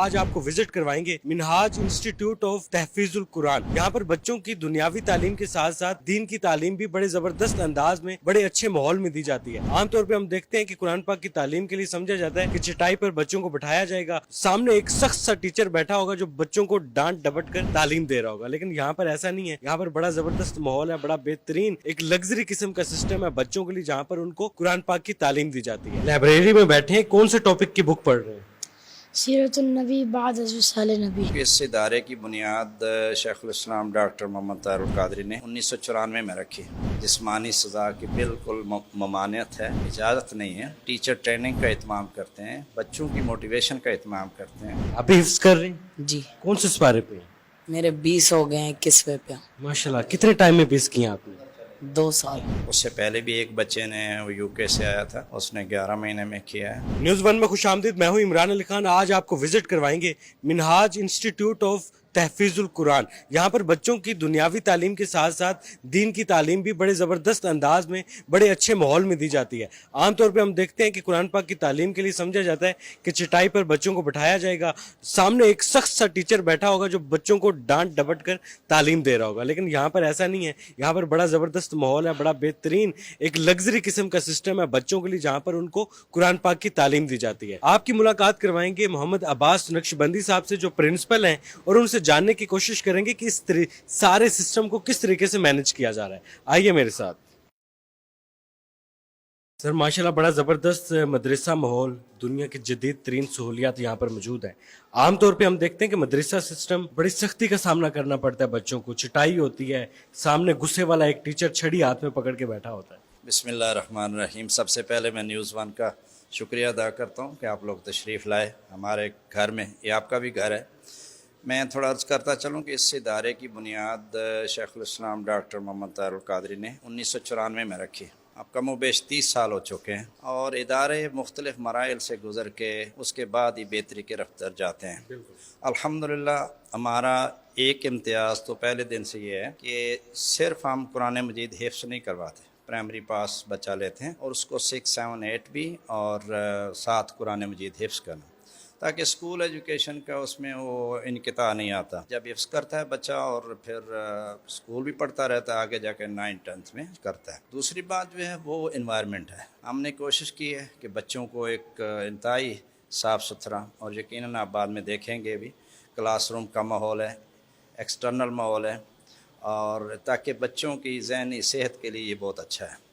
آج آپ کو وزٹ کروائیں گے منہاج انسٹیٹیوٹ آف تحفیظ القرآن۔ یہاں پر بچوں کی دنیاوی تعلیم کے ساتھ ساتھ دین کی تعلیم بھی بڑے زبردست انداز میں بڑے اچھے ماحول میں دی جاتی ہے۔ عام طور پہ ہم دیکھتے ہیں کہ قرآن پاک کی تعلیم کے لیے سمجھا جاتا ہے کہ چٹائی پر بچوں کو بٹھایا جائے گا، سامنے ایک سخت سا ٹیچر بیٹھا ہوگا جو بچوں کو ڈانٹ ڈپٹ کر تعلیم دے رہا ہوگا، لیکن یہاں پر ایسا نہیں ہے۔ یہاں پر بڑا زبردست ماحول ہے، بڑا بہترین ایک لگژری قسم کا سسٹم ہے بچوں کے لیے، جہاں پر ان کو قرآن پاک کی تعلیم دی جاتی ہے۔ لائبریری میں بیٹھے ہیں، کون سے ٹاپک کی بک پڑھ رہے ہیں؟ سیرت النبی بعد وصال نبی۔ اس ادارے کی بنیاد شیخ الاسلام ڈاکٹر محمد طاہر القادری نے 1994 میں رکھی۔ جسمانی سزا کی بالکل ممانعت ہے، اجازت نہیں ہے۔ ٹیچر ٹریننگ کا اہتمام کرتے ہیں، بچوں کی موٹیویشن کا اہتمام کرتے ہیں۔ آپ بھی حفظ کر رہے ہیں؟ جی کون سے سپارے پہ؟ میرے 20 ہو گئے ہیں، 21ویں پہ ماشاءاللہ، کتنے ٹائم میں پیس کیا آپ نے؟ 2 سال۔ اس سے پہلے بھی ایک بچے نے وہ یو کے سے آیا تھا، اس نے 11 مہینے میں کیا ہے۔ نیوز ون میں خوش آمدید، میں ہوں عمران علی خان۔ آج آپ کو وزٹ کروائیں گے منہاج انسٹیٹیوٹ آف تحفیظ القرآن۔ یہاں پر بچوں کی دنیاوی تعلیم کے ساتھ ساتھ دین کی تعلیم بھی بڑے زبردست انداز میں بڑے اچھے ماحول میں دی جاتی ہے۔ عام طور پہ ہم دیکھتے ہیں کہ قرآن پاک کی تعلیم کے لیے سمجھا جاتا ہے کہ چٹائی پر بچوں کو بٹھایا جائے گا، سامنے ایک سخت سا ٹیچر بیٹھا ہوگا جو بچوں کو ڈانٹ ڈپٹ کر تعلیم دے رہا ہوگا، لیکن یہاں پر ایسا نہیں ہے۔ یہاں پر بڑا زبردست ماحول ہے، بڑا بہترین ایک لگژری قسم کا سسٹم ہے بچوں کے لیے، جہاں پر ان کو قرآن پاک کی تعلیم دی جاتی ہے۔ آپ کی ملاقات کروائیں گے محمد عباس نقشبندی صاحب سے، جو پرنسپل ہیں، اور ان سے جاننے کی کوشش کریں گے کہ اس سارے سسٹم کو کس طریقے سے مینج کیا جا رہا ہے۔ آئیے میرے ساتھ۔ سر ماشاءاللہ بڑا زبردست مدرسہ ماحول، دنیا کی جدید ترین سہولیات یہاں پر موجود ہیں۔ عام طور پہ ہم دیکھتے ہیں کہ مدرسہ سسٹم بڑی سختی کا سامنا کرنا پڑتا ہے بچوں کو، چٹائی ہوتی ہے، سامنے غصے والا ایک ٹیچر چھڑی ہاتھ میں پکڑ کے بیٹھا ہوتا ہے۔ بسم اللہ الرحمن الرحیم۔ سب سے پہلے میں نیوز ون کا شکریہ ادا کرتا ہوں کہ آپ لوگ تشریف لائے ہمارے گھر میں، یہ آپ کا بھی گھر ہے۔ میں تھوڑا عرض کرتا چلوں کہ اس ادارے کی بنیاد شیخ الاسلام ڈاکٹر محمد طاہر القادری نے 1994 میں رکھی۔ اب کم و بیش 30 سال ہو چکے ہیں، اور ادارے مختلف مراحل سے گزر کے اس کے بعد ہی بہتری کے رفتار جاتے ہیں۔ الحمدللہ ہمارا ایک امتیاز تو پہلے دن سے یہ ہے کہ صرف ہم قرآن مجید حفظ نہیں کرواتے، پرائمری پاس بچہ لیتے ہیں اور اس کو 6, 7, 8 بھی اور 7 قرآن مجید حفظ کرنا، تاکہ اسکول ایجوکیشن کا اس میں وہ انقطاع نہیں آتا۔ جب حفظ کرتا ہے بچہ اور پھر اسکول بھی پڑھتا رہتا ہے، آگے جا کے 9th 10th میں کرتا ہے۔ دوسری بات جو ہے وہ انوائرمنٹ ہے۔ ہم نے کوشش کی ہے کہ بچوں کو ایک انتہائی صاف ستھرا، اور یقیناً آپ بعد میں دیکھیں گے بھی، کلاس روم کا ماحول ہے، ایکسٹرنل ماحول ہے، اور تاکہ بچوں کی ذہنی صحت کے لیے یہ بہت اچھا ہے۔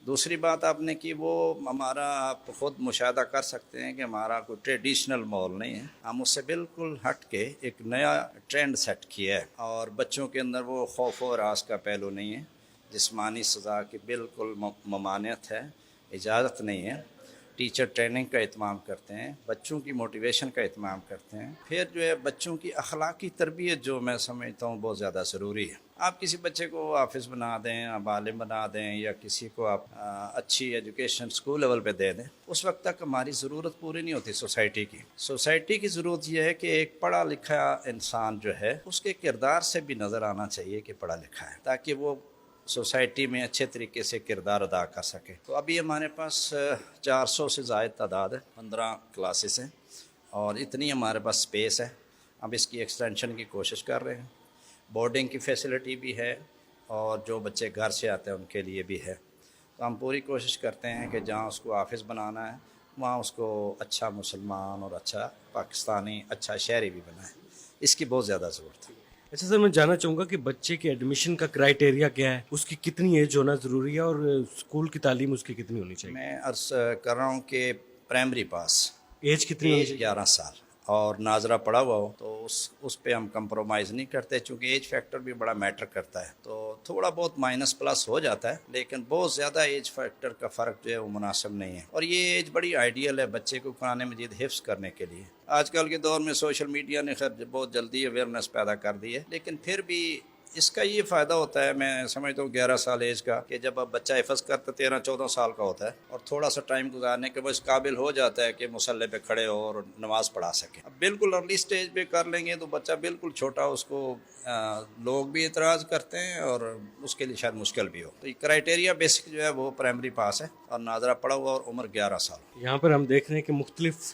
دوسری بات آپ نے کی، وہ ہمارا آپ خود مشاہدہ کر سکتے ہیں کہ ہمارا کوئی ٹریڈیشنل ماحول نہیں ہے، ہم اس سے بالکل ہٹ کے ایک نیا ٹرینڈ سیٹ کیا ہے، اور بچوں کے اندر وہ خوف و ہراس کا پہلو نہیں ہے۔ جسمانی سزا کی بالکل ممانعت ہے، اجازت نہیں ہے۔ ٹیچر ٹریننگ کا اہتمام کرتے ہیں، بچوں کی موٹیویشن کا اہتمام کرتے ہیں۔ پھر جو ہے بچوں کی اخلاقی تربیت جو میں سمجھتا ہوں بہت زیادہ ضروری ہے۔ آپ کسی بچے کو حافظ بنا دیں، آپ عالم بنا دیں، یا کسی کو آپ اچھی ایجوکیشن اسکول لیول پہ دے دیں، اس وقت تک ہماری ضرورت پوری نہیں ہوتی سوسائٹی کی۔ سوسائٹی کی ضرورت یہ ہے کہ ایک پڑھا لکھا انسان جو ہے اس کے کردار سے بھی نظر آنا چاہیے کہ پڑھا لکھا ہے، تاکہ وہ سوسائٹی میں اچھے طریقے سے کردار ادا کر سکے۔ تو ابھی ہمارے پاس 400 سے زائد تعداد ہے، 15 کلاسز ہیں، اور اتنی ہمارے پاس سپیس ہے۔ اب اس کی ایکسٹینشن کی کوشش کر رہے ہیں۔ بورڈنگ کی فیسلٹی بھی ہے، اور جو بچے گھر سے آتے ہیں ان کے لیے بھی ہے۔ تو ہم پوری کوشش کرتے ہیں کہ جہاں اس کو حافظ بنانا ہے وہاں اس کو اچھا مسلمان اور اچھا پاکستانی، اچھا شہری بھی بنائیں۔ اس کی بہت زیادہ ضرورت ہے۔ اچھا سر، میں جاننا چاہوں گا کہ بچے کے ایڈمیشن کا کرائیٹیریا کیا ہے، اس کی کتنی ایج ہونا ضروری ہے، اور اسکول کی تعلیم اس کی کتنی ہونی چاہیے؟ میں عرض کر رہا ہوں کہ پرائمری پاس ایج کتنی ہونی چاہیے؟ 11 سال، اور ناظرہ پڑھا ہوا ہو تو اس پہ ہم کمپرومائز نہیں کرتے، چونکہ ایج فیکٹر بھی بڑا میٹر کرتا ہے۔ تو تھوڑا بہت مائنس پلس ہو جاتا ہے، لیکن بہت زیادہ ایج فیکٹر کا فرق جو ہے وہ مناسب نہیں ہے، اور یہ ایج بڑی آئیڈیل ہے بچے کو قرآن مجید حفظ کرنے کے لیے۔ آج کل کے دور میں سوشل میڈیا نے خیر بہت جلدی اویئرنیس پیدا کر دی ہے، لیکن پھر بھی اس کا یہ فائدہ ہوتا ہے، میں سمجھتا ہوں 11 سال ایج کا، کہ جب اب بچہ حفظ کرتا 13-14 سال کا ہوتا ہے، اور تھوڑا سا ٹائم گزارنے کے وہ اس قابل ہو جاتا ہے کہ مصلی پہ کھڑے ہو اور نماز پڑھا سکے۔ اب بالکل ارلی سٹیج پہ کر لیں گے تو بچہ بالکل چھوٹا، اس کو لوگ بھی اعتراض کرتے ہیں اور اس کے لیے شاید مشکل بھی ہو۔ تو یہ کرائیٹیریا بیسک جو ہے وہ پرائمری پاس ہے، اور ناظرہ پڑھا ہوا اور عمر 11 سال۔ یہاں پر ہم دیکھ رہے ہیں کہ مختلف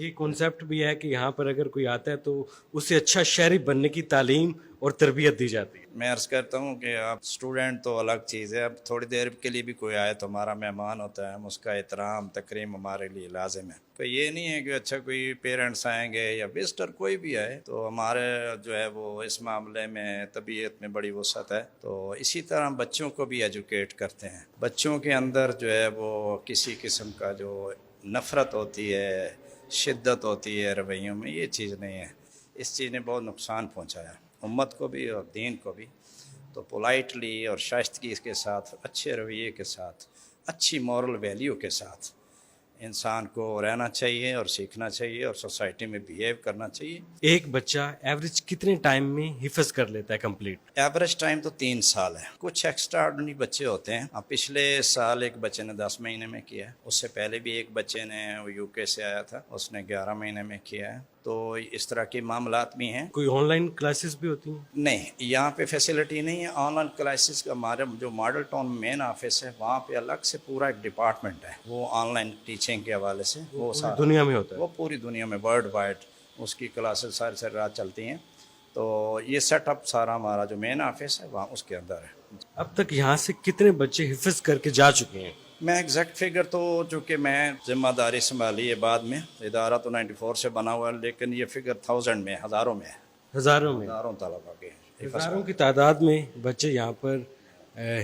یہ کانسیپٹ بھی ہے کہ یہاں پر اگر کوئی آتا ہے تو اسے اچھا شہری بننے کی تعلیم اور تربیت دی جاتی ہے. میں عرض کرتا ہوں کہ آپ اسٹوڈنٹ تو الگ چیز ہے. اب تھوڑی دیر کے لیے بھی کوئی آئے تو ہمارا مہمان ہوتا ہے, ہم اس کا احترام تکریم ہمارے لیے لازم ہے. تو یہ نہیں ہے کہ اچھا کوئی پیرنٹس آئیں گے یا وزٹر کوئی بھی آئے تو ہمارے جو ہے وہ اس معاملے میں طبیعت میں بڑی وسعت ہے. تو اسی طرح بچوں کو بھی ایجوکیٹ کرتے ہیں. بچوں کے اندر جو ہے وہ کسی قسم کا جو نفرت ہوتی ہے, شدت ہوتی ہے رویوں میں, یہ چیز نہیں ہے. اس چیز نے بہت نقصان پہنچایا امت کو بھی اور دین کو بھی. تو پولائٹلی اور شائستگی کے ساتھ, اچھے رویے کے ساتھ, اچھی مورل ویلیو کے ساتھ انسان کو رہنا چاہیے اور سیکھنا چاہیے اور سوسائٹی میں بیہیو کرنا چاہیے. ایک بچہ ایوریج کتنے ٹائم میں حفظ کر لیتا ہے کمپلیٹ؟ ایوریج ٹائم تو 3 سال ہے. کچھ ایکسٹرا آرڈنری بچے ہوتے ہیں. اب پچھلے سال ایک بچے نے 10 مہینے میں کیا ہے. اس سے پہلے بھی ایک بچے نے یو کے سے آیا تھا, اس نے 11 مہینے میں کیا ہے. تو اس طرح کے معاملات بھی ہیں. کوئی آن لائن کلاسز بھی ہوتی ہیں؟ نہیں, یہاں پہ فیسلٹی نہیں ہے آن لائن کلاسز کا. ہمارا جو ماڈل ٹاؤن مین آفس ہے وہاں پہ الگ سے پورا ایک ڈپارٹمنٹ ہے, وہ آن لائن ٹیچنگ کے حوالے سے وہ سارا دنیا میں ہوتا ہے. وہ پوری دنیا میں ورلڈ وائڈ اس کی کلاسز ساری رات چلتی ہیں. تو یہ سیٹ اپ سارا ہمارا جو مین آفس ہے وہاں اس کے اندر ہے. اب تک یہاں سے کتنے بچے حفظ کر کے جا چکے ہیں؟ میں ایگزیکٹ فگر تو چونکہ میں ذمہ داری سنبھالی ہے بعد میں, ادارہ تو 94 سے بنا ہوا ہے, لیکن یہ فگر 1000 میں, ہزاروں میں ہے. ہزاروں طلبا کے ہزاروں کی تعداد میں بچے یہاں پر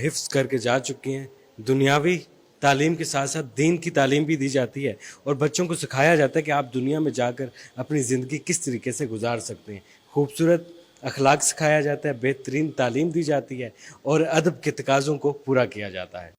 حفظ کر کے جا چکے ہیں. دنیاوی تعلیم کے ساتھ ساتھ دین کی تعلیم بھی دی جاتی ہے اور بچوں کو سکھایا جاتا ہے کہ آپ دنیا میں جا کر اپنی زندگی کس طریقے سے گزار سکتے ہیں. خوبصورت اخلاق سکھایا جاتا ہے, بہترین تعلیم دی جاتی ہے اور ادب کے تقاضوں کو پورا کیا جاتا ہے.